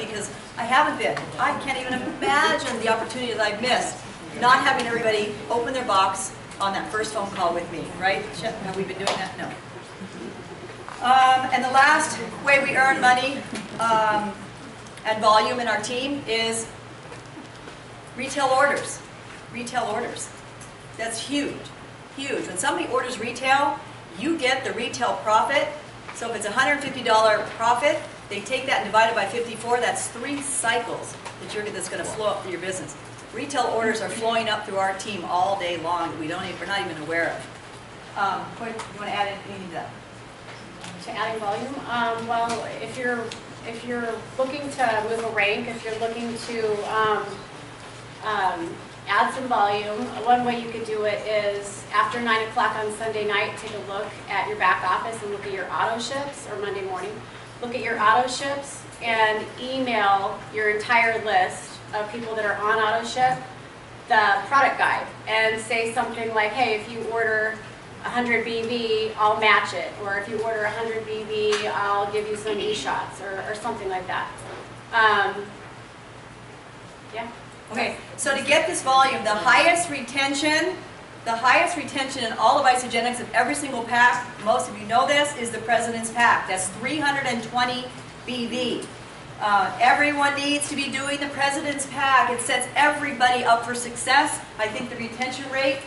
because I haven't been. I can't even imagine the opportunities I've missed not having everybody open their box on that first phone call with me, right? Have we been doing that? No. And the last way we earn money and volume in our team is retail orders. Retail orders. That's huge. Huge. When somebody orders retail, you get the retail profit. So if it's a $150 profit, they take that and divide it by 54. That's 3 cycles that's going to flow up through your business. Retail orders are flowing up through our team all day long that we're not even aware of. You want to add anything to that? To adding volume? Well, if you're looking to move a rank, if you're looking to add some volume, one way you could do it is after 9 o'clock on Sunday night, take a look at your back office and look at your auto ships, or Monday morning, look at your auto ships and email your entire list of people that are on auto ship the product guide and say something like, hey, if you order 100 BB, I'll match it, or if you order 100 BB, I'll give you some e-shots, or something like that. Yeah. Okay, so to get this volume, the highest retention in all of Isogenics of every single pack, most of you know this, is the President's Pack. That's 320 BV. Everyone needs to be doing the President's Pack. It sets everybody up for success. I think the retention rate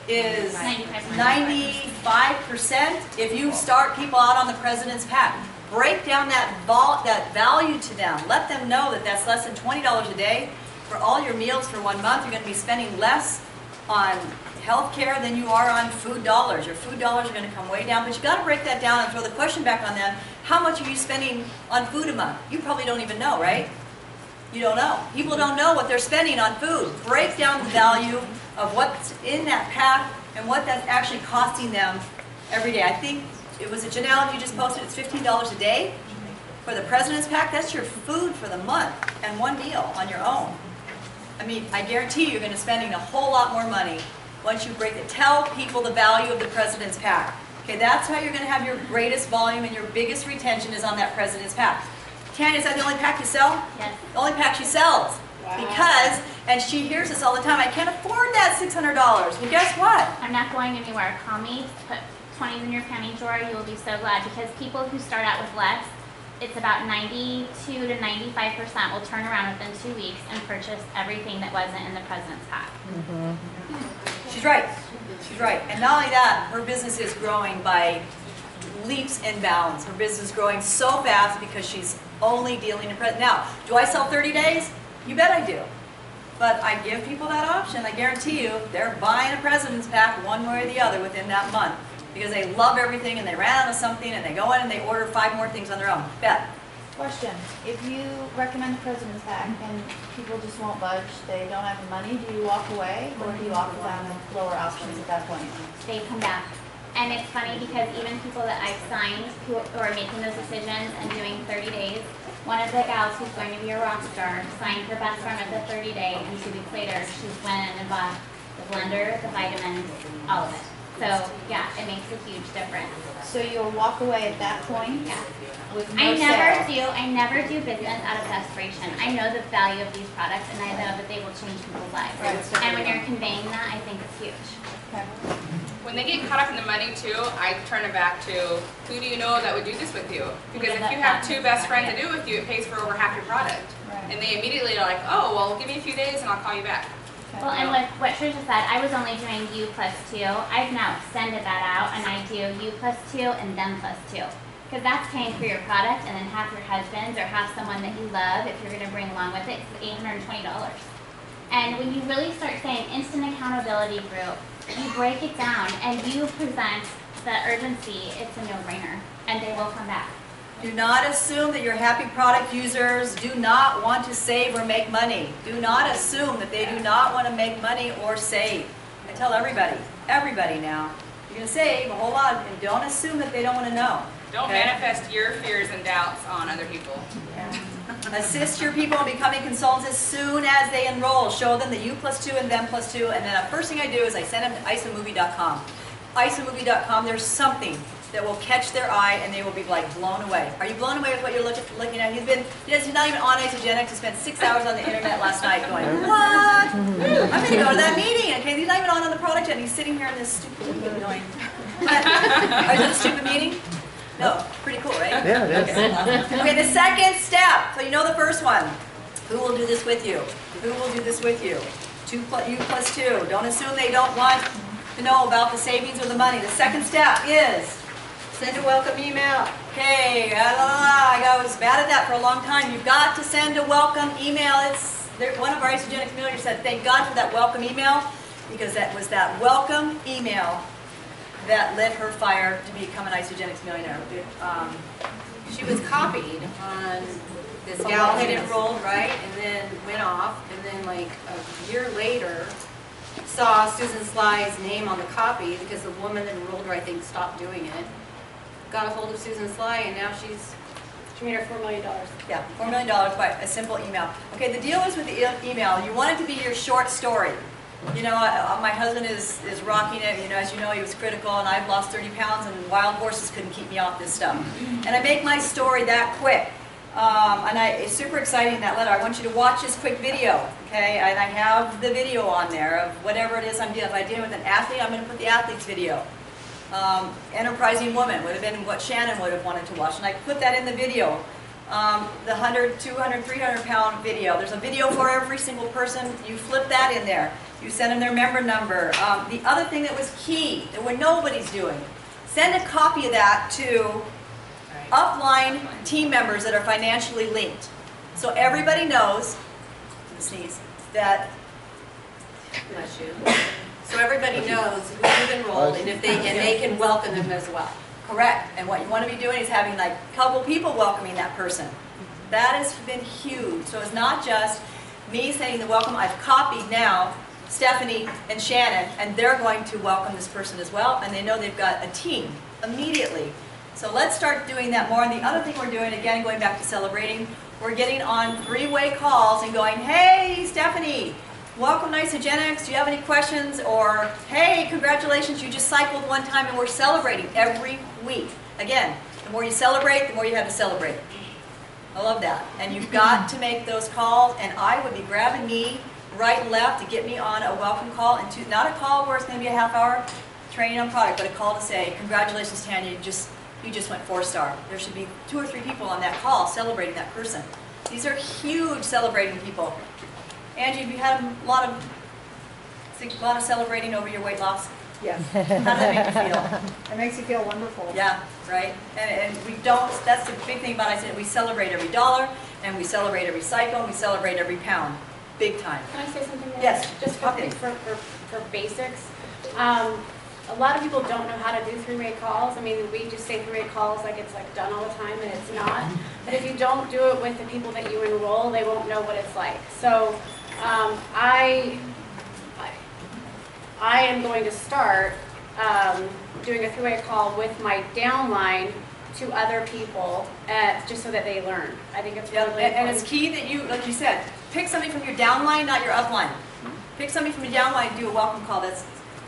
is 95% if you start people out on the President's Pack. Break down that value to them. Let them know that that's less than $20 a day. For all your meals for 1 month, you're going to be spending less on health care than you are on food dollars. Your food dollars are going to come way down, but you've got to break that down and throw the question back on them. How much are you spending on food a month? You probably don't even know, right? You don't know. People don't know what they're spending on food. Break down the value of what's in that pack and what that's actually costing them every day. I think it was Janelle, you just posted, it's $15 a day for the President's Pack. That's your food for the month and 1 meal on your own. I mean, I guarantee you're going to be spending a whole lot more money once you break it. Tell people the value of the President's Pack. Okay, that's how you're going to have your greatest volume and your biggest retention is on that President's Pack. Tanya, is that the only pack you sell? Yes. The only pack she sells. Wow. Because, and she hears this all the time, I can't afford that $600. Well, guess what? I'm not going anywhere. Call me, put 20s in your penny drawer. You will be so glad, because people who start out with less, it's about 92 to 95% will turn around within 2 weeks and purchase everything that wasn't in the President's Pack. Mm-hmm. She's right. She's right. And not only that, her business is growing by leaps and bounds. Her business is growing so fast because she's only dealing in present. Now, do I sell 30 days? You bet I do. But I give people that option. I guarantee you they're buying a President's Pack one way or the other within that month, because they love everything and they ran out of something and they go in and they order 5 more things on their own. Beth? Question. If you recommend the President's Pack and people just won't budge, they don't have the money, do you walk away, or do you offer them lower options at that point? They come back. And it's funny because even people that I've signed who are making those decisions and doing 30 days, one of the gals who's going to be a rock star signed her best friend at the 30-day, and 2 weeks later she's went and bought the blender, the vitamins, all of it. So yeah, it makes a huge difference. So you'll walk away at that point? Yeah. With no I sale. never do business out of desperation. I know the value of these products, and I know that they will change people's lives. Right. And when you're conveying that, I think it's huge. Okay. When they get caught up in the money too, I turn it back to, who do you know that would do this with you? Because if you have 2 best friends to do it with you, it pays for over half your product. Right. And they immediately are like, oh, well, give me a few days and I'll call you back. Okay. Well, and with what Trisha said, I was only doing U+2. I've now extended that out, and I do U+2 and them +2. Because that's paying for your product, and then half your husband's or half someone that you love, if you're going to bring along with it, it's $820. And when you really start saying instant accountability group, you break it down and you present the urgency, it's a no-brainer, and they will come back. Do not assume that your happy product users do not want to save or make money. Do not assume that they do not want to make money or save. I tell everybody now, you're going to save a whole lot, and don't assume that they don't want to know. Don't manifest your fears and doubts on other people. Yeah. Assist your people in becoming consultants as soon as they enroll. Show them the U+2 and them +2, and then the first thing I do is I send them to isomovie.com. isomovie.com, there's something that will catch their eye and they will be like blown away. Are you blown away with what you're looking at? He's not even on Isogenics. He spent 6 hours on the internet last night going, what? I'm going to go to that meeting. Okay, he's not even on the product yet. And he's sitting here in this stupid meeting going, what? Is it a stupid meeting? No, pretty cool, right? Yeah, it is. Okay, the second step. So you know the first one. Who will do this with you? Who will do this with you? You plus 2. Don't assume they don't want to know about the savings or the money. The second step is send a welcome email. Okay, I was bad at that for a long time. You've got to send a welcome email. One of our Isogenics millionaires said, thank God for that welcome email, because that was that welcome email that lit her fire to become an Isogenics millionaire. She was copied on this This gal gal had had enrolled, right, and then went off, and then like a year later, saw Susan Sly's name on the copy because the woman that enrolled her, I think, stopped doing it. Got a hold of Susan Sly, and now she made her $4 million. Yeah, $4 million by a simple email. Okay, the deal is with the email, you want it to be your short story. You know, my husband is rocking it. You know, as you know, he was critical, and I've lost 30 pounds, and wild horses couldn't keep me off this stuff. And I make my story that quick. It's super exciting in that letter. I want you to watch this quick video, okay? And I have the video on there of whatever it is I'm dealing with. If I'm dealing with an athlete, I'm going to put the athlete's video. Enterprising woman would have been what Shannon would have wanted to watch, and I put that in the video. The 100, 200, 300 pound video. There's a video for every single person. You flip that in there. You send them their member number. The other thing that was key, that what nobody's doing, send a copy of that to upline team members that are financially linked. So everybody knows, sneeze, that, Bless you. So everybody knows who you've enrolled, and if they can welcome them as well. correct. And what you want to be doing is having like a couple people welcoming that person. That has been huge. So it's not just me saying the welcome. I've copied now Stephanie and Shannon, and they're going to welcome this person as well, and they know they've got a team immediately. So let's start doing that more. And the other thing we're doing, again, going back to celebrating, we're getting on three-way calls and going, hey, Stephanie, welcome to Isogenics. Do you have any questions? Or, hey, congratulations, you just cycled one time, and we're celebrating every week. Again, the more you celebrate, the more you have to celebrate. I love that. And you've got to make those calls, and I would be grabbing me right and left to get me on a welcome call, and not a call where it's going to be a half-hour training on product, but a call to say, congratulations, Tanya, you just went 4-star. There should be 2 or 3 people on that call celebrating that person. These are huge celebrating people. Angie, have you had a lot of celebrating over your weight loss? Yes. How does that make you feel? It makes you feel wonderful. Yeah, right? And we don't, that's the big thing about Isogenics, we celebrate every dollar, and we celebrate every cycle, and we celebrate every pound. Big time. Can I say something more? Yes, Just pop in. for basics. A lot of people don't know how to do three-way calls. I mean, we just say three-way calls like it's like done all the time, and it's not. But if you don't do it with the people that you enroll, they won't know what it's like. So I am going to start doing a three-way call with my downline to other people, just so that they learn. I think it's really important. And it's key that you, like you said, pick somebody from your downline, not your upline. Pick somebody from your downline and do a welcome call. That's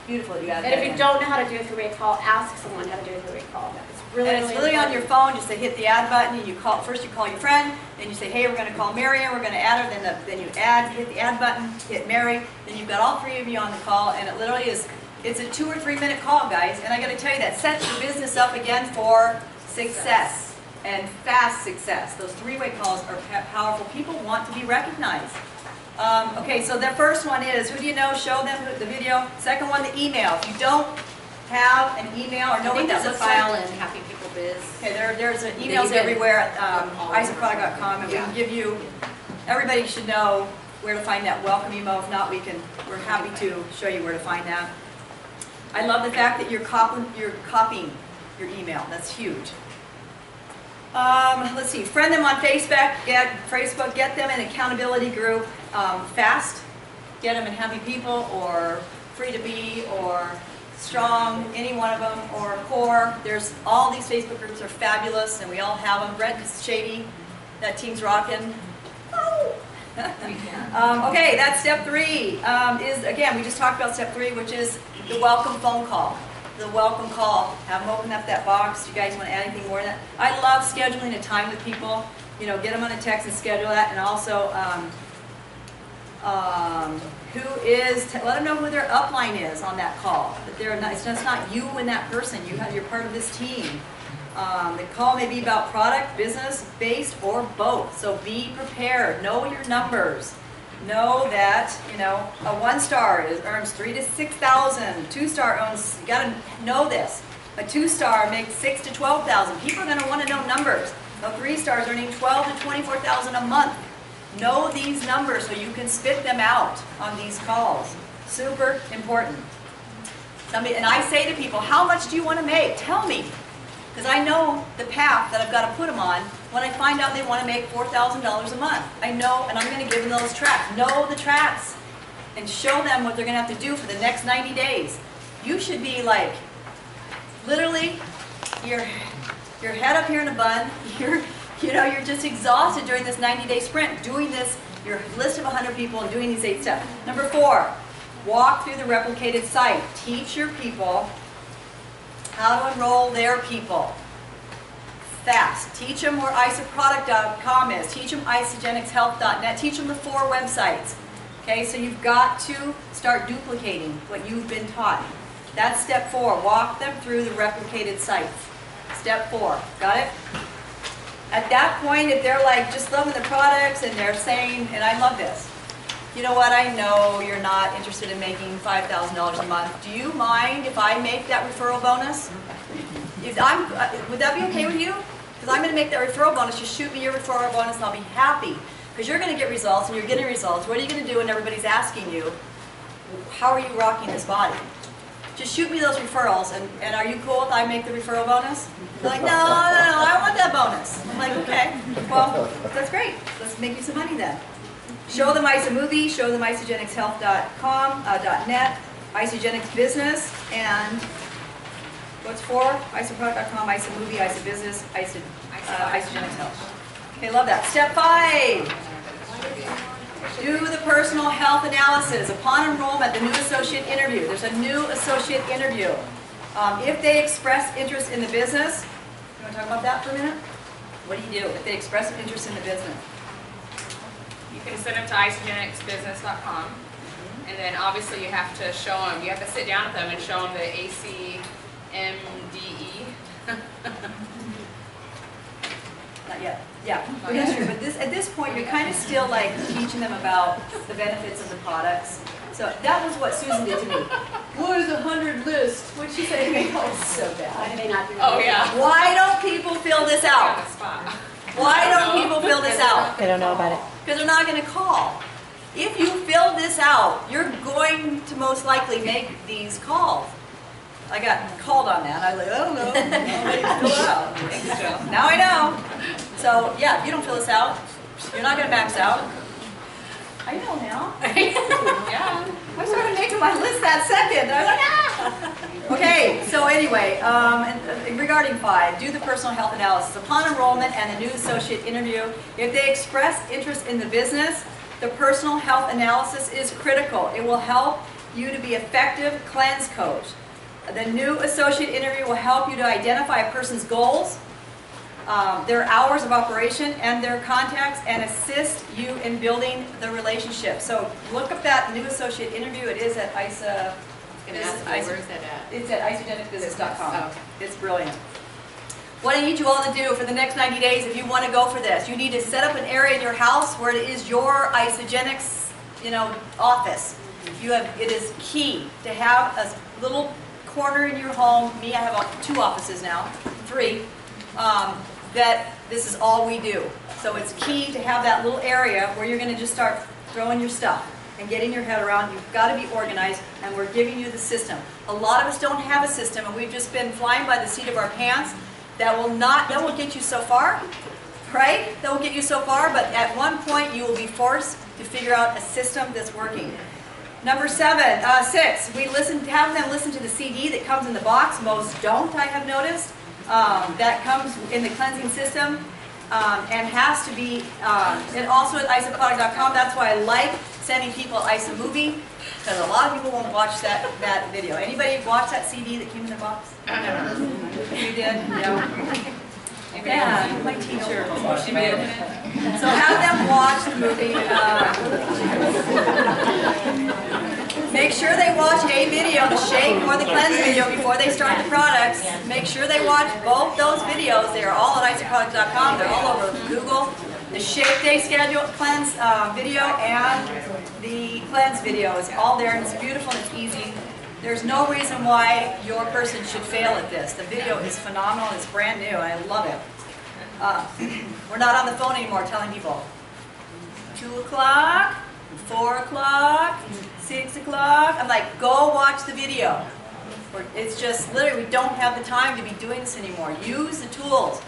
beautiful. You got And if you don't know how to do a three-way call, ask someone how to do a three-way call. It's really, and it's really on your phone. Just say hit the add button. And you call first. You call your friend. Then you say, hey, we're going to call Mary, and we're going to add her. Then you hit the add button. Hit Mary. Then you've got all 3 of you on the call, and it literally is. It's a 2 or 3 minute call, guys. And I got to tell you that sets your business up again for success and fast success. Those 3-way calls are powerful. People want to be recognized. Okay, so the first one is, who do you know? Show them the video. Second one, the email. If you don't have an email or know what that looks file like. in Happy People Biz. Okay, there's emails everywhere at isoproduct.com, and we can give you, everybody should know where to find that welcome email. If not, we're happy to show you where to find that. I love the fact that you're copying your email. That's huge. Let's see, friend them on Facebook, get them in an accountability group, fast, get them in Happy People, or Free to Be, or Strong, any one of them, or Core. There's all these Facebook groups are fabulous, and we all have them. Brent is shady, that team's rocking. Oh. Okay, that's step 3. Is again, we just talked about step 3, which is the welcome phone call. the welcome call. Have them open up that box. Do you guys want to add anything more to that? I love scheduling a time with people. You know, get them on a text and schedule that. And also, let them know who their upline is on that call. That they're not, it's just not you and that person. You're part of this team. The call may be about product, business, based, or both. So be prepared. Know your numbers. Know that, you know, a 1-star earns 3,000 to 6,000. 2-star owns, you got to know this. A 2-star makes 6,000 to 12,000. People are going to want to know numbers. A 3-star is earning 12,000 to 24,000 a month. Know these numbers so you can spit them out on these calls. Super important. And I say to people, how much do you want to make? Tell me. Because I know the path that I've got to put them on when I find out they want to make $4,000 a month. I know, and I'm going to give them those tracks. Know the tracks. And show them what they're going to have to do for the next 90 days. You should be like, literally, your head up here in a bun. You're just exhausted during this 90-day sprint, doing this, your list of 100 people and doing these 8 steps. Number 4, walk through the replicated site. Teach your people how to enroll their people fast. Teach them where isoproduct.com is. Teach them isogenicshealth.net. Teach them the 4 websites. Okay, so you've got to start duplicating what you've been taught. That's step 4. Walk them through the replicated sites. Step 4. Got it? At that point, if they're like just loving the products and they're saying, and I love this, you know what, I know you're not interested in making $5,000 a month. Do you mind if I make that referral bonus? Would that be okay with you? Because I'm going to make that referral bonus. Just shoot me your referral bonus and I'll be happy. Because you're going to get results and you're getting results. What are you going to do when everybody's asking you, how are you rocking this body? Just shoot me those referrals, and are you cool if I make the referral bonus? They're like, no, I want that bonus. I'm like, okay, well, that's great. Let's make you some money then. Show them IsoMovie, show them isogenicshealth.com, .net, Isogenics Business, and what's 4? Isoproduct.com, IsoMovie, IsoBusiness, Isogenics Health. Okay, love that. Step 5. Do the personal health analysis. Upon enrollment, the new associate interview. There's a new associate interview. If they express interest in the business, you want to talk about that for a minute? What do you do if they express interest in the business? You can send them to isogenicsbusiness.com, and then obviously you have to show them, you have to sit down with them and show them the ACMDE. Not yet. Yeah, but that's true. But at this point, you're kind of still like teaching them about the benefits of the products. So that was what Susan did to me. What is 100 list? What'd she say to me? Oh, it's so bad. I may not do Oh, yeah. Why don't people fill this out? On the spot. Why don't people fill this out? They don't know about it. Because they're not going to call. If you fill this out, you're going to most likely make these calls. I got called on that. I was like, oh no, fill it out. Thanks, Joe. Now I know. So yeah, if you don't fill this out, you're not going to max out. I know now. Yeah. I started making my list that second. I was like, ah. Okay, so anyway, regarding 5, do the personal health analysis. Upon enrollment and the new associate interview, if they express interest in the business, the personal health analysis is critical. It will help you to be effective cleanse coach. The new associate interview will help you to identify a person's goals, their hours of operation, and their contacts, and assist you in building the relationship. So look up that new associate interview. It is at ISA. It's at isogenicsbusiness.com. Oh. It's brilliant. What I need you all to do for the next 90 days, if you want to go for this, you need to set up an area in your house where it is your Isogenics, office. It is key to have a little corner in your home. Me, I have 2 offices now, 3. That this is all we do. So it's key to have that little area where you're going to just start throwing your stuff and getting your head around. You've got to be organized, and we're giving you the system. A lot of us don't have a system, and we've just been flying by the seat of our pants. That will get you so far, right? That will get you so far, but at one point you will be forced to figure out a system that's working. Number 6, have them listen to the CD that comes in the box. Most don't, I have noticed. That comes in the cleansing system. and has to be, and also at isoproduct.com. That's why I like sending people iSaMovie, because a lot of people won't watch that video. Anybody watch that CD that came in the box? You did? Yeah. Yeah, my teacher. She did. So have them watch the movie. Make sure they watch a video, the shake or the cleanse video, before they start the products. Make sure they watch both those videos. They are all at isoproduct.com. They're all over Google. The shake day schedule, cleanse video, and the cleanse video is all there, and it's beautiful and it's easy. There's no reason why your person should fail at this. The video is phenomenal. It's brand new. I love it. We're not on the phone anymore telling people 2 o'clock, 4 o'clock, 6 o'clock. I'm like, go watch the video. It's just literally, we don't have the time to be doing this anymore. Use the tools.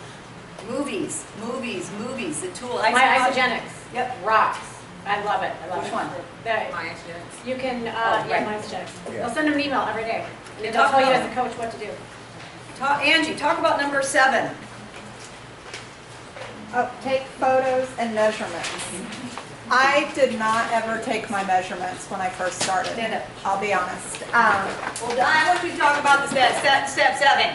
Movies, the tool. My Isogenics. Yep. Rocks. I love it. I love Which it. one? My Isogenics. You can, right. my Isogenics. I'll send them an email every day. Okay, They'll talk tell you about as a coach what to do. Angie, talk about number 7. Take photos and measurements. I did not ever take my measurements when I first started. Stand up. I'll be honest. Well, I want you to talk about step 7.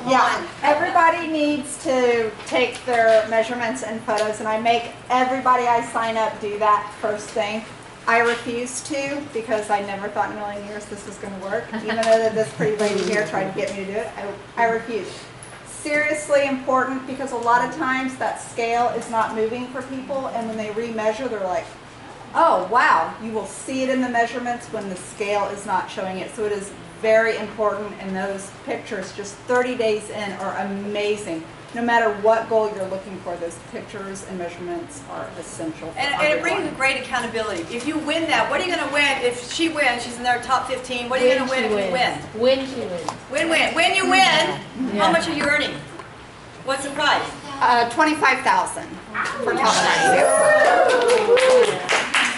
Yeah, everybody needs to take their measurements and photos, and I make everybody I sign up do that first thing. I refuse to, because I never thought in a million years this was going to work. Even though that this pretty lady here tried to get me to do it, I refuse. Seriously important, because a lot of times that scale is not moving for people, and when they remeasure, they're like, oh wow, you will see it in the measurements when the scale is not showing it. So it is very important, and those pictures just 30 days in are amazing. No matter what goal you're looking for, those pictures and measurements are essential for And it everyone. brings great accountability. If you win that, what are you going to win? If she wins, she's in their top 15, what are you going to win if you win? When she wins. Win. When you win, how much are you earning? What's the prize? $25,000 for top 9.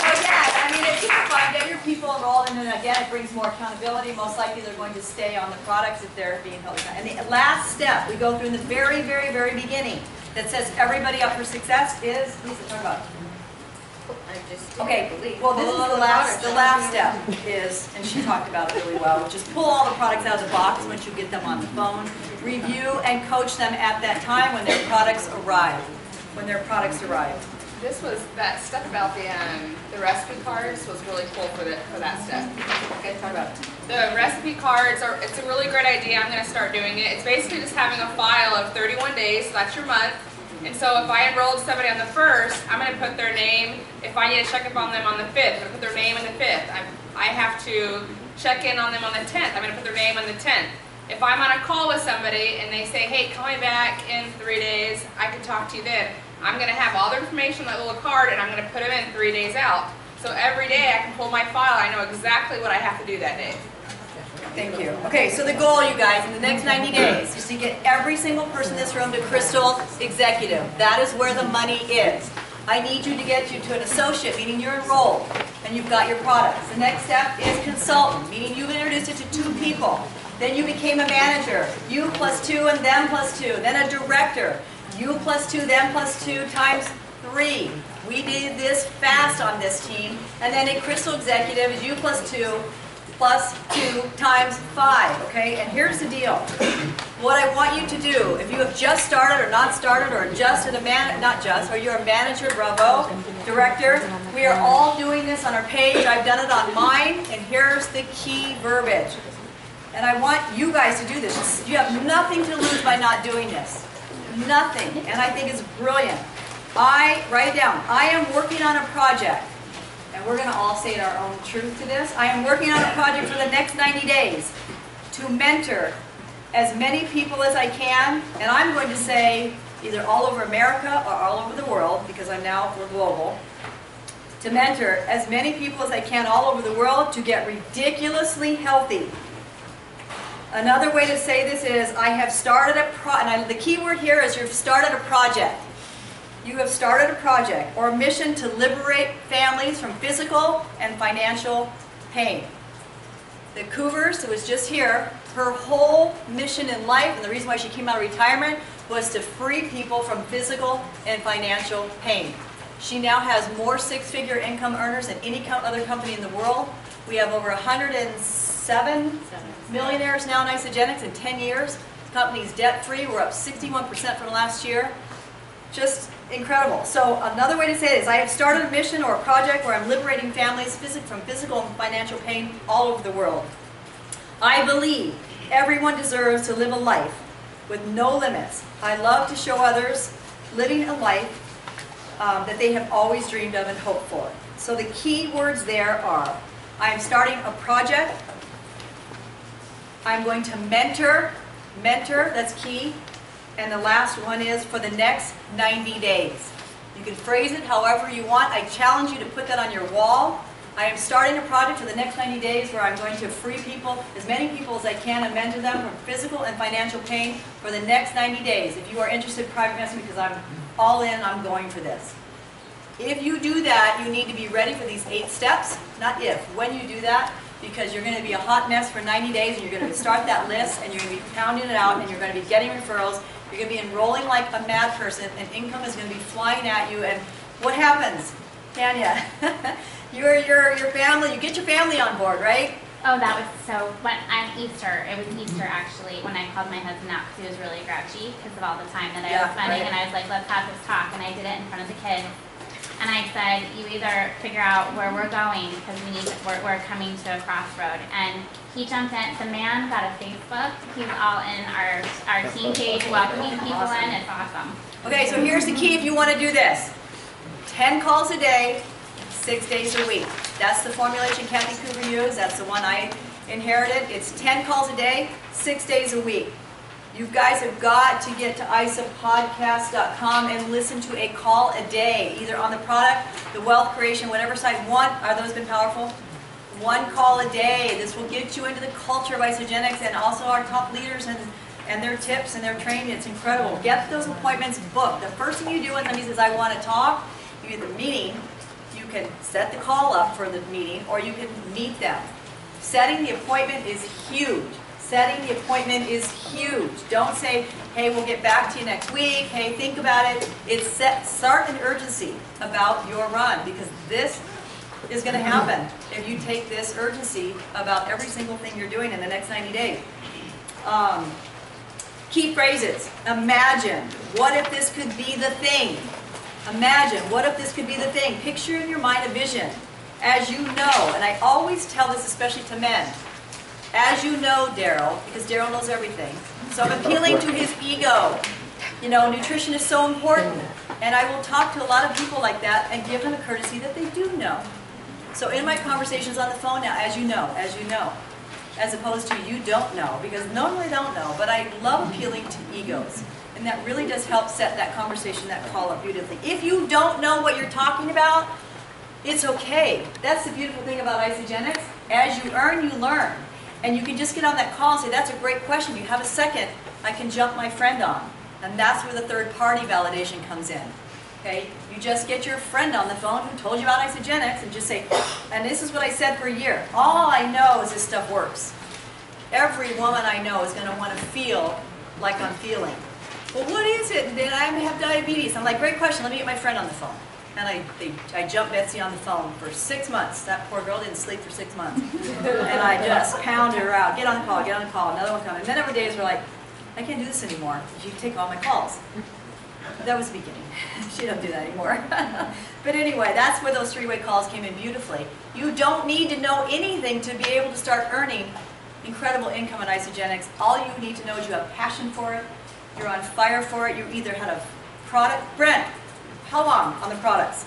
So yeah, I mean, it's super fun. Get your people enrolled, and then again, it brings more accountability. Most likely, they're going to stay on the products if they're being held accountable. And the last step we go through in the very, very, very beginning that says everybody up for success is, Lisa, talk about it. Okay, well, this is the last step is, and she talked about it really well, which is pull all the products out of the box once you get them on the phone, review and coach them at that time when their products arrive. This was, that stuff about the recipe cards was really cool for that step. Okay, talk about it. The recipe cards are, it's a really great idea. I'm going to start doing it. It's basically just having a file of 31 days, so that's your month. And so if I enrolled somebody on the 1st, I'm going to put their name. If I need to check up on them on the 5th, I'm going to put their name on the 5th. I have to check in on them on the 10th. I'm going to put their name on the 10th. If I'm on a call with somebody and they say, hey, call me back in 3 days, I can talk to you then. I'm going to have all their information on that little card, and I'm going to put them in 3 days out. So every day I can pull my file. I know exactly what I have to do that day. Thank you. Okay, so the goal, you guys, in the next 90 days is to get every single person in this room to Crystal Executive. That is where the money is. I need you to get you to an associate, meaning you're enrolled and you've got your products. The next step is consultant, meaning you've introduced it to 2 people. Then you became a manager. You plus 2 and them plus 2. Then a director. You plus 2, them plus 2 times 3. We did this fast on this team. And then a Crystal Executive is you plus 2 plus 2 times 5, okay? And here's the deal. What I want you to do, if you have just started or not started or just in a not just, or you're a manager, bravo, director, we are all doing this on our page. I've done it on mine, and here's the key verbiage. And I want you guys to do this. You have nothing to lose by not doing this. Nothing. And I think it's brilliant. Write it down. I am working on a project. And we're going to all say our own truth to this. I am working on a project for the next 90 days to mentor as many people as I can. And I'm going to say either all over America or all over the world, because we're global, to mentor as many people as I can all over the world to get ridiculously healthy. Another way to say this is I have started and the key word here is you've started a project. You have started a project or a mission to liberate families from physical and financial pain. The Cougars, who was just here, her whole mission in life, and the reason why she came out of retirement, was to free people from physical and financial pain. She now has more six-figure income earners than any other company in the world. We have over 107 millionaires now in Isogenics in 10 years. The company's debt-free. We're up 61% from last year. Just incredible. So another way to say it is I have started a mission or a project where I'm liberating families from physical and financial pain all over the world. I believe everyone deserves to live a life with no limits. I love to show others living a life that they have always dreamed of and hoped for. So the key words there are, I am starting a project. I'm going to mentor, that's key. And the last one is for the next 90 days. You can phrase it however you want. I challenge you to put that on your wall. I am starting a project for the next 90 days where I'm going to free people, as many people as I can, and mentor them from physical and financial pain for the next 90 days. If you are interested, private message me because I'm all in, I'm going for this. If you do that, you need to be ready for these 8 steps. Not if, when you do that, because you're going to be a hot mess for 90 days and you're going to start that list and you're going to be pounding it out and you're going to be getting referrals. You're going to be enrolling like a mad person and income is going to be flying at you. And what happens, Tanya? your family, you get your family on board, right? Oh, that was so, when on Easter, it was Easter actually, when I called my husband out because he was really grouchy because of all the time that I was spending, right. and I was like, let's have this talk, and I did it in front of the kids. And I said, you either figure out where we're going because we're coming to a crossroad. And he jumped in. The man got a Facebook. He's all in our team page, welcoming people in. It's awesome. Okay, so here's the key if you want to do this. 10 calls a day, 6 days a week. That's the formulation Kathy Cooper used. That's the one I inherited. It's 10 calls a day, 6 days a week. You guys have got to get to isapodcast.com and listen to a call a day, either on the product, the wealth creation, whatever side. Are those been powerful? 1 call a day. This will get you into the culture of Isogenics and also our top leaders and their tips and their training. It's incredible. Get those appointments booked. The first thing you do when somebody says, I want to talk, you get the meeting. You can set the call up for the meeting or you can meet them. Setting the appointment is huge. Setting the appointment is huge. Don't say, hey, we'll get back to you next week. Hey, think about it. It's start an urgency about your run because this is going to happen if you take this urgency about every single thing you're doing in the next 90 days. Key phrases. Imagine. What if this could be the thing? Imagine. What if this could be the thing? Picture in your mind a vision. As you know, and I always tell this especially to men, as you know, Daryl, because Daryl knows everything, so I'm appealing to his ego. You know, nutrition is so important. And I will talk to a lot of people like that and give them a courtesy that they do know. So in my conversations on the phone now, as you know, as opposed to you don't know, because normally I don't know, but I love appealing to egos. And that really does help set that conversation, that call up beautifully. If you don't know what you're talking about, it's okay. That's the beautiful thing about Isogenics. As you earn, you learn. And you can just get on that call and say, that's a great question. You have a second, I can jump my friend on. And that's where the third-party validation comes in. Okay? You just get your friend on the phone who told you about Isogenics and just say, and this is what I said for a year. All I know is this stuff works. Every woman I know is going to want to feel like I'm feeling. Well, what is it? Did I have diabetes? I'm like, great question. Let me get my friend on the phone. And I jumped Betsy on the phone for 6 months. That poor girl didn't sleep for 6 months. And I just pounded her out. Get on the call, another one coming. And then every day we're like, I can't do this anymore. You take all my calls. That was the beginning. She doesn't do that anymore. But anyway, that's where those 3-way calls came in beautifully. You don't need to know anything to be able to start earning incredible income in Isogenics. All you need to know is you have passion for it. You're on fire for it. You either had a product. Brent, how long on the products?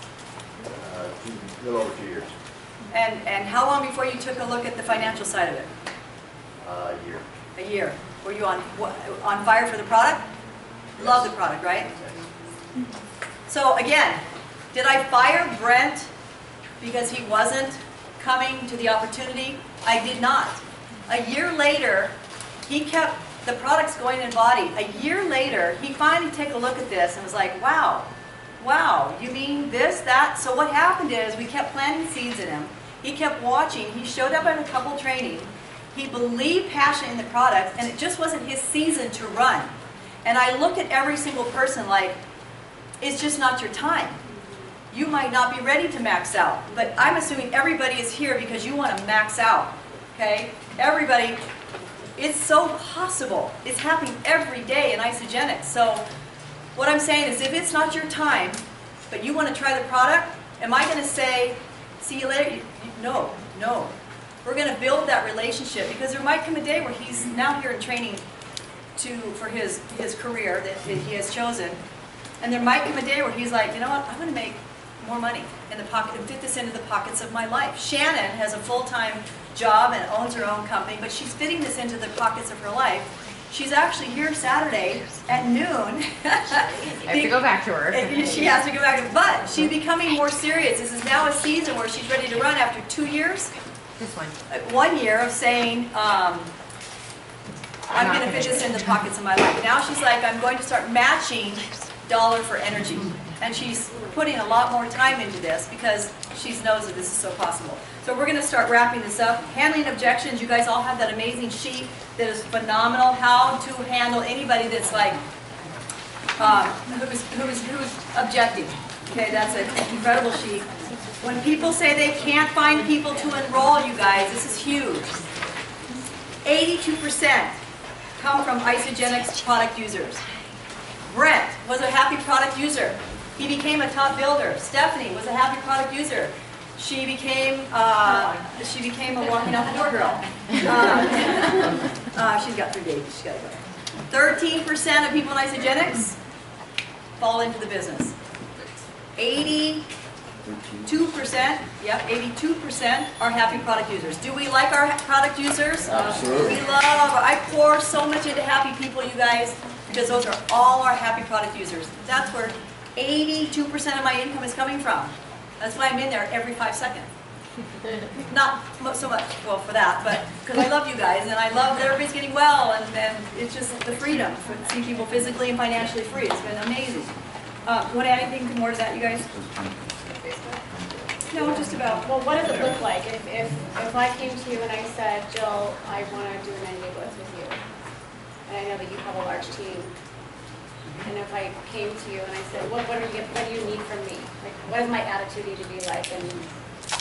A little over 2 years. And how long before you took a look at the financial side of it? A year. A year. Were you on fire for the product? Yes. Love the product, right? So again, did I fire Brent because he wasn't coming to the opportunity? I did not. A year later, he kept the products going in body. A year later, he finally took a look at this and was like, wow, you mean this, that? So what happened is we kept planting seeds in him. He kept watching. He showed up at a couple training. He believed passion in the product, and it just wasn't his season to run. And I look at every single person like, it's just not your time. You might not be ready to max out, but I'm assuming everybody is here because you want to max out, okay? Everybody, it's so possible. It's happening every day in isogenics. So what I'm saying is if it's not your time, but you want to try the product, am I going to say, see you later? No, no. We're going to build that relationship because there might come a day where he's now here in training for his career that he has chosen. And there might come a day where he's like, you know what, I'm going to make more money in the pocket and fit this into the pockets of my life. Shannon has a full-time job and owns her own company, but she's fitting this into the pockets of her life. She's actually here Saturday at noon. I have to go back to her. She has to go back, but she's becoming more serious. This is now a season where she's ready to run after 2 years. This one. 1 year of saying, I'm going to fit this in the pockets of my life. Now she's like, I'm going to start matching dollar for energy. And she's putting a lot more time into this because she knows that this is so possible. So we're going to start wrapping this up. Handling objections, you guys all have that amazing sheet that is phenomenal. How to handle anybody that's like, who's objecting. Okay, that's an incredible sheet. When people say they can't find people to enroll, you guys, this is huge. 82% come from Isogenics product users. Brent was a happy product user. He became a top builder. Stephanie was a happy product user. She became a walking out the door girl. She's got 3 babies. She's got to go. 13% of people in Isogenics fall into the business. 82%, yep, 82% are happy product users. Do we like our product users? Absolutely. We love, I pour so much into happy people, you guys, because those are all our happy product users. That's where 82% of my income is coming from. That's why I'm in there every 5 seconds. Not so much, well, for that, but because I love you guys, and I love that everybody's getting well, and it's just the freedom to see people physically and financially free. It's been amazing. You want to add anything more to that, you guys? No, just about. Well, what does it look like if I came to you and I said, Jill, I want to do an NDA blitz with you, and I know that you have a large team, and if I came to you and I said, what do you need from me? Like, what does my attitude need to be like? And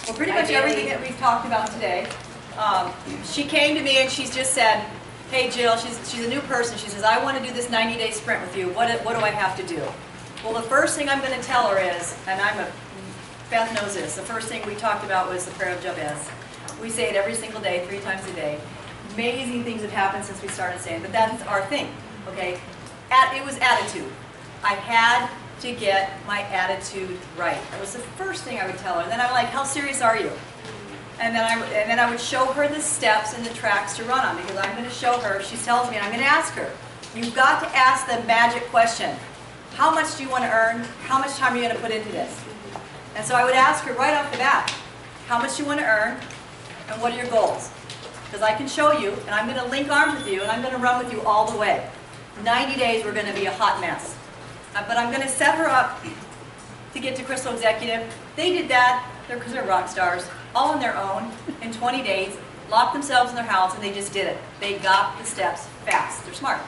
well, pretty much everything that we've talked about today. She came to me and she's just said, hey Jill, she's a new person. She says, I want to do this 90-day sprint with you. What do I have to do? Well, the first thing I'm going to tell her is, and Beth knows this, the first thing we talked about was the prayer of Jabez. We say it every single day, 3 times a day. Amazing things have happened since we started saying, but that's our thing, okay? It was attitude. I had to get my attitude right. That was the first thing I would tell her. And then I'm like, how serious are you? And then I would show her the steps and the tracks to run on, because I'm going to show her, she tells me, and I'm going to ask her, you've got to ask the magic question. How much do you want to earn? How much time are you going to put into this? And so I would ask her right off the bat, how much do you want to earn, and what are your goals? Because I can show you, and I'm going to link arms with you, and I'm going to run with you all the way. 90 days, we're going to be a hot mess. But I'm going to set her up to get to Crystal Executive. They did that, because they're rock stars, all on their own, in 20 days, locked themselves in their house, and they just did it. They got the steps fast. They're smart.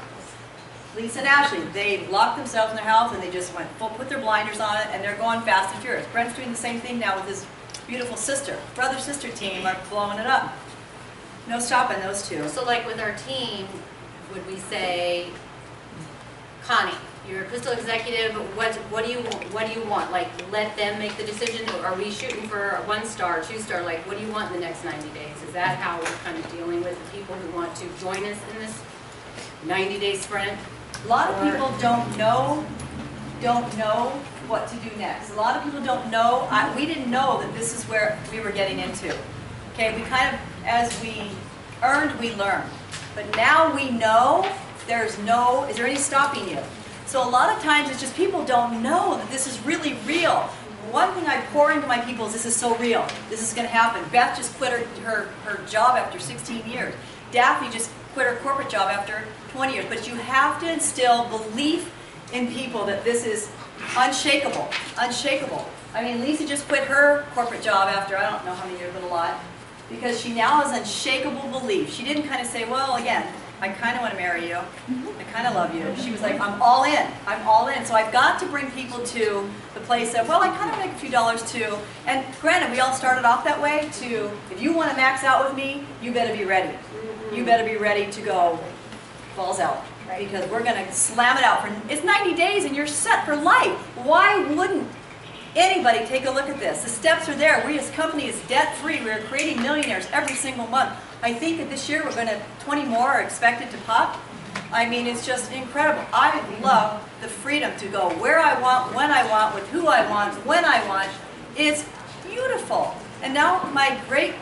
Lisa and Ashley, they locked themselves in their house, and they just went full, put their blinders on it, and they're going fast and furious. Brent's doing the same thing now with his beautiful sister. Brother-sister team are blowing it up. No stopping those two. So like with our team, would we say, Connie, you're a Crystal Executive, what do you want? Like, let them make the decision, or are we shooting for a 1-star, 2-star? Like, what do you want in the next 90 days? Is that how we're kind of dealing with the people who want to join us in this 90-day sprint? A lot of people don't know what to do next. A lot of people don't know. We didn't know that this is where we were getting into. Okay, we kind of, as we earned, we learned. But now we know is there any stopping you? So a lot of times it's just people don't know that this is really real. One thing I pour into my people is this is so real. This is going to happen. Beth just quit her job after 16 years. Daphne just quit her corporate job after 20 years. But you have to instill belief in people that this is unshakable. Unshakable. I mean, Lisa just quit her corporate job after I don't know how many years, but a lot. Because she now has unshakable belief. She didn't kind of say, well, again, I kind of want to marry you. I kind of love you. She was like, I'm all in. I'm all in. So I've got to bring people to the place of, well, I kind of make a few dollars too. And granted, we all started off that way to, if you want to max out with me, you better be ready. You better be ready to go balls out. Because we're going to slam it out. It's 90 days and you're set for life. Why wouldn't anybody take a look at this? The steps are there. We as company is debt free. We're creating millionaires every single month. I think that this year we're going to, 20 more are expected to pop. I mean, it's just incredible. I love the freedom to go where I want, when I want, with who I want, when I want. It's beautiful. And now my great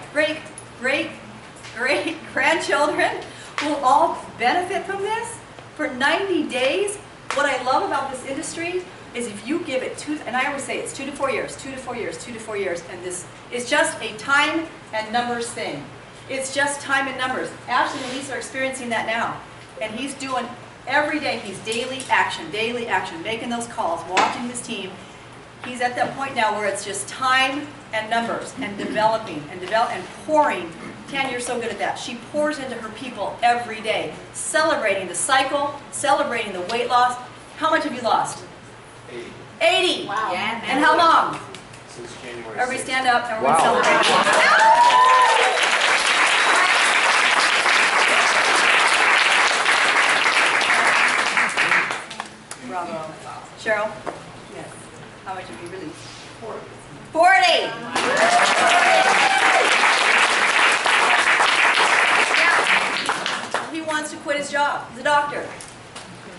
grandchildren will all benefit from this for 90 days. What I love about this industry is if you give it and I always say it's 2 to 4 years, 2 to 4 years, 2 to 4 years, and this is just a time and numbers thing. It's just time and numbers. Ashley and Lisa are experiencing that now. And he's doing every day, he's daily action, making those calls, watching his team. He's at that point now where it's just time and numbers and developing and pouring. Tan, you're so good at that. She pours into her people every day, celebrating the cycle, celebrating the weight loss. How much have you lost? 80. 80! Wow. Yeah, and how long? Since January Everybody 6th. stand up and we're going to celebrate. Bravo. Cheryl? Yes. How much have you released? 40! He wants to quit his job. He's a doctor.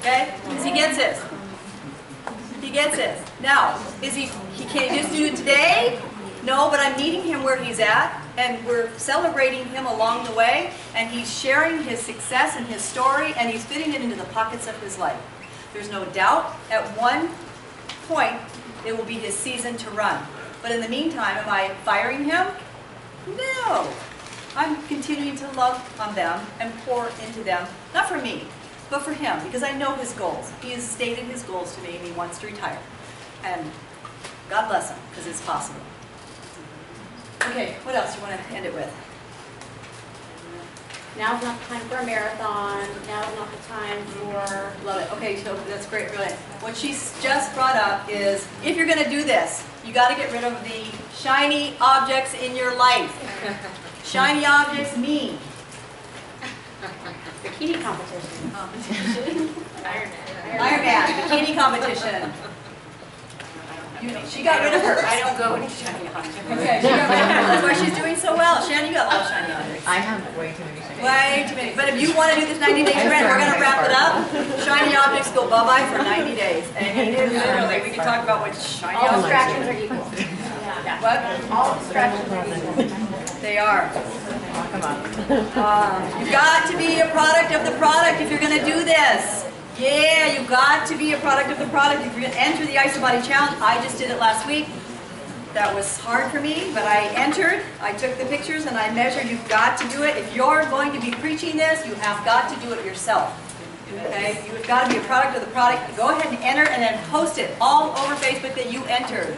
Okay? Because he gets this. He gets this. Now, he can't just do it today? No, but I'm meeting him where he's at, and we're celebrating him along the way, and he's sharing his success and his story, and he's fitting it into the pockets of his life. There's no doubt at one point it will be his season to run. But in the meantime, am I firing him? No. I'm continuing to love on them and pour into them, not for me, but for him, because I know his goals. He has stated his goals to me, and he wants to retire. And God bless him, because it's possible. Okay, what else do you want to end it with? Now's not the time for a marathon. Now's not the time for... Love it. Okay, so that's great, brilliant. What she's just brought up is, if you're going to do this, you got to get rid of the shiny objects in your life. Shiny objects mean Bikini competition. Iron Man, bikini competition. She got rid of her. I don't go any shiny objects. Okay, she got rid of her. That's why she's doing so well. Shannon, you got a lot of shiny objects. I have way too many shiny. Way too many. But if you want to do this 90-day trend, we're going to wrap it up. Shiny objects go bye-bye for 90 days. And literally, we can talk about what shiny All objects distractions are equal. What? All distractions are equal. They are. Come on. You've got to be a product of the product if you're going to do this. Yeah, you've got to be a product of the product. If you're going to enter the IsoBody Challenge, I just did it last week. That was hard for me, but I entered. I took the pictures and I measured. You've got to do it. If you're going to be preaching this, you have got to do it yourself. Okay? You've got to be a product of the product. Go ahead and enter and then post it all over Facebook that you entered.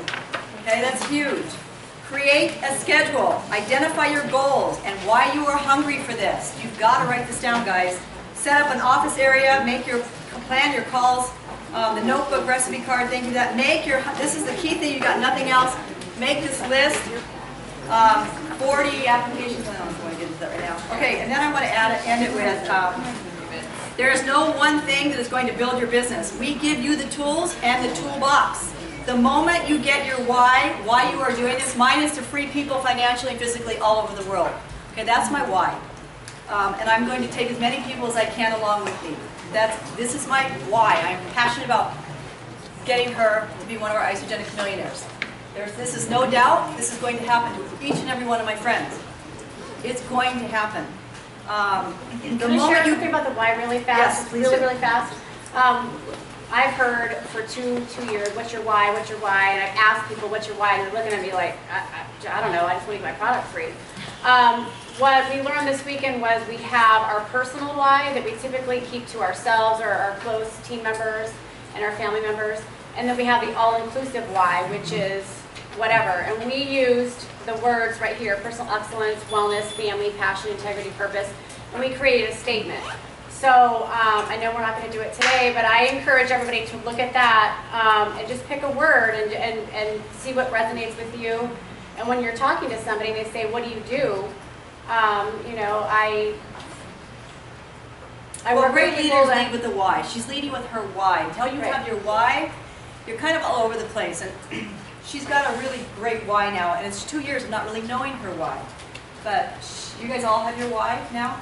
Okay, that's huge. Create a schedule. Identify your goals and why you are hungry for this. You've got to write this down, guys. Set up an office area. Make your plan, your calls, the notebook, recipe card, things like that. Make your. This is the key thing. You got nothing else. Make this list. 40 applications. I don't know if I want to get into that right now. Okay, and then I want to end it with. There is no one thing that is going to build your business. We give you the tools and the toolbox. The moment you get your why you are doing this, mine is to free people financially and physically all over the world. Okay, that's my why. And I'm going to take as many people as I can along with me. This is my why. I'm passionate about getting her to be one of our isogenic millionaires. This is no doubt, this is going to happen to each and every one of my friends. It's going to happen. Can I share something about the why really fast? Yes, please really, do. really fast. I've heard for two years, what's your why, what's your why? And I've asked people, what's your why? And they're looking at me like, I don't know, I just want to get my product free. What we learned this weekend was we have our personal why that we typically keep to ourselves or our close team members and our family members. And then we have the all-inclusive why, which is whatever. And we used the words right here, personal excellence, wellness, family, passion, integrity, purpose. And we created a statement. So I know we're not going to do it today, but I encourage everybody to look at that and just pick a word and see what resonates with you. And when you're talking to somebody, they say, "What do you do?" You know, I Well, work great with people leaders that- lead with the why. She's leading with her why. Until you Right. have your why, you're kind of all over the place. And she's got a really great why now, and it's 2 years of not really knowing her why. But you guys all have your why now?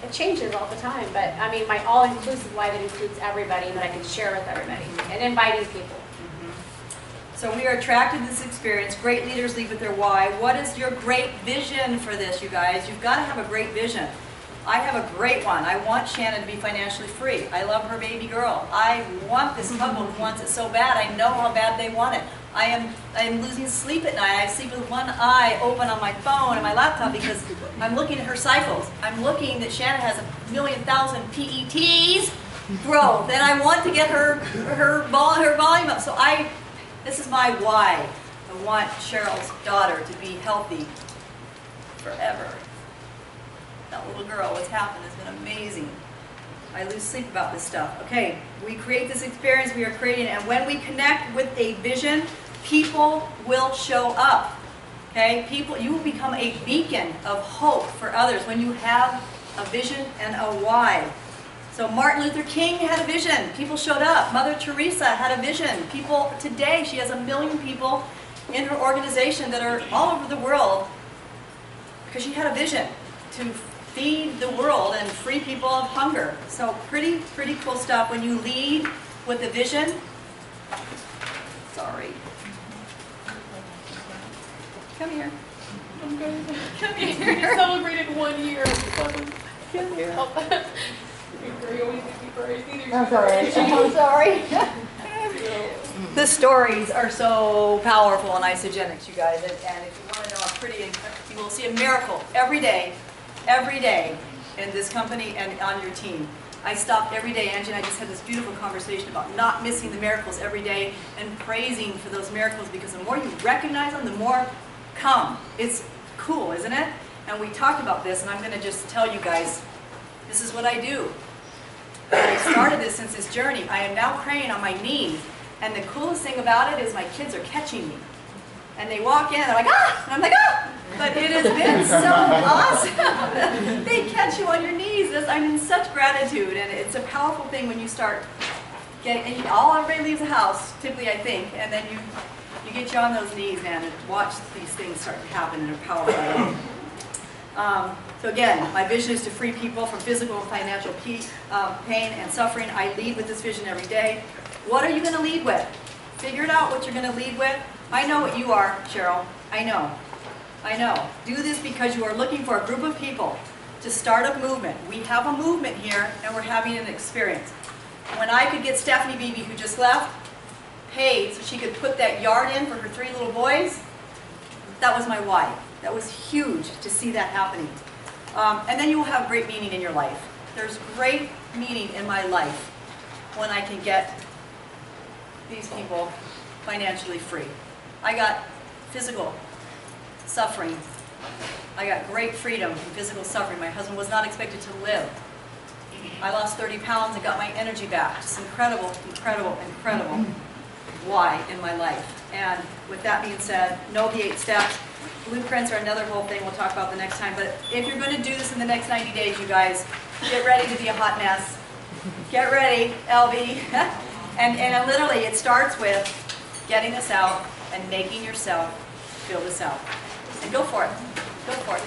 It changes all the time, but I mean, my all-inclusive why that includes everybody that I can share with everybody and inviting people. So we are attracted to this experience. Great leaders lead with their why. What is your great vision for this, you guys? You've got to have a great vision. I have a great one. I want Shannon to be financially free. I love her baby girl. I want this couple who wants it so bad. I know how bad they want it. I am losing sleep at night. I sleep with one eye open on my phone and my laptop because I'm looking at her cycles. I'm looking that Shannon has 1,000,000 PETs growth, and I want to get her volume up. So this is my why. I want Cheryl's daughter to be healthy forever. That little girl, what's happened has been amazing. I lose sleep about this stuff. Okay, we create this experience, we are creating it, and when we connect with a vision, people will show up. Okay, you will become a beacon of hope for others when you have a vision and a why. So Martin Luther King had a vision. People showed up. Mother Teresa had a vision. People today, she has 1 million people in her organization that are all over the world because she had a vision to feed the world and free people of hunger. So pretty cool stuff when you lead with a vision. Sorry. Come here. I'm good. Come here. We celebrated 1 year. Come here. You always make me crazy. I'm sorry. I'm sorry. The stories are so powerful in isogenics, you guys. And if you want to know a pretty, you will see a miracle every day in this company and on your team. I stop every day. Angie and I just had this beautiful conversation about not missing the miracles every day and praising for those miracles, because the more you recognize them, the more come. It's cool, isn't it? And we talked about this, and I'm going to just tell you guys, this is what I do. I started this since this journey. I am now praying on my knees, and the coolest thing about it is my kids are catching me. And they walk in, they're like, ah! And I'm like, ah! But it has been so awesome. They catch you on your knees. I'm in such gratitude, and it's a powerful thing when you start getting, and everybody leaves the house, typically I think, and then you get you on those knees, man, and watch these things start to happen in a powerful way. So again, my vision is to free people from physical and financial pain and suffering. I lead with this vision every day. What are you going to lead with? Figure it out what you're going to lead with. I know what you are, Cheryl. I know. Do this because you are looking for a group of people to start a movement. We have a movement here, and we're having an experience. When I could get Stephanie Beebe, who just left, paid so she could put that yard in for her 3 little boys, that was my why. That was huge to see that happening. And then you will have great meaning in your life. There's great meaning in my life when I can get these people financially free. I got physical suffering. I got great freedom from physical suffering. My husband was not expected to live. I lost 30 pounds and got my energy back. Just incredible why in my life. And with that being said, know the 8 steps. Blueprints are another whole thing we'll talk about the next time. But if you're going to do this in the next 90 days, you guys, get ready to be a hot mess. Get ready, LB. and literally, it starts with getting this out and making yourself feel this out. And go for it. Go for it.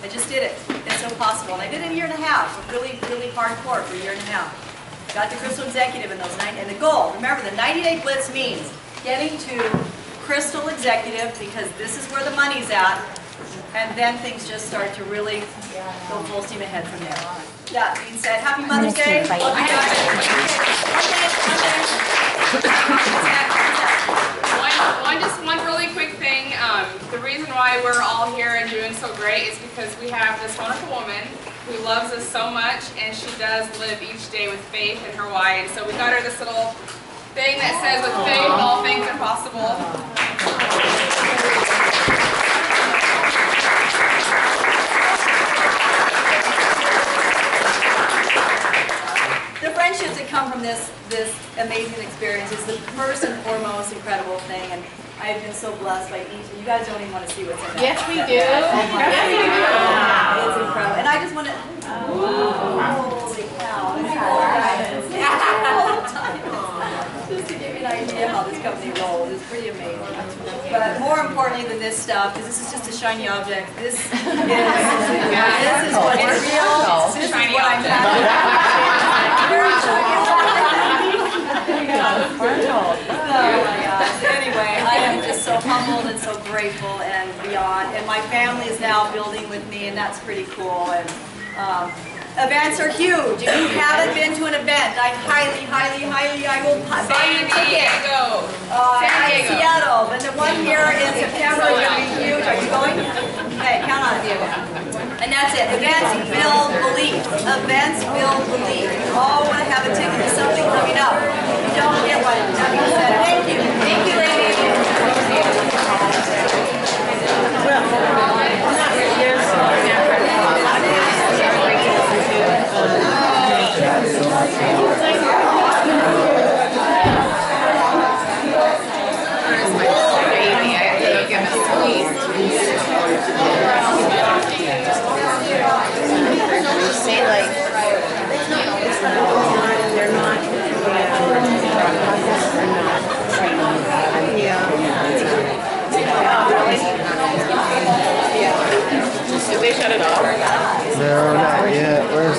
I just did it. It's so possible. And I did it in a year and a half. Really hardcore for a year and a half. Got to Crystal Executive in those 90. And the goal, remember, the 90-day blitz means getting to Crystal Executive, because this is where the money's at. And then things just start to really go full steam ahead from there. That being said, happy Mother's Day. One really quick thing. The reason why we're all here and doing so great is because we have this wonderful woman who loves us so much, and she does live each day with faith in her why. And so we got her this little thing that says, with faith, all things are possible. this amazing experience. It's the first and foremost incredible thing, and I have been so blessed by each. You guys don't even want to see what's in there. Yes, we do. Yes, we do. It's incredible. And I just want to. Holy cow! This is all the time. Just to give you an idea how this company rolls, it's pretty amazing. But more importantly than this stuff, because this is just a shiny object. This is what's real. This is what I'm Oh my gosh. Anyway, I am just so humbled and so grateful and beyond. And my family is now building with me, and that's pretty cool. And events are huge. If you haven't been to an event, I highly, I will buy you a ticket. Seattle, but the one here in September is going to be huge. Are you going? Okay, count on it. And that's it. Events build belief. Events build belief. You all want to have a ticket to something coming up. If you don't get one, that being said, thank you. Thank you, ladies. Did they shut it off? No, not yet. Where's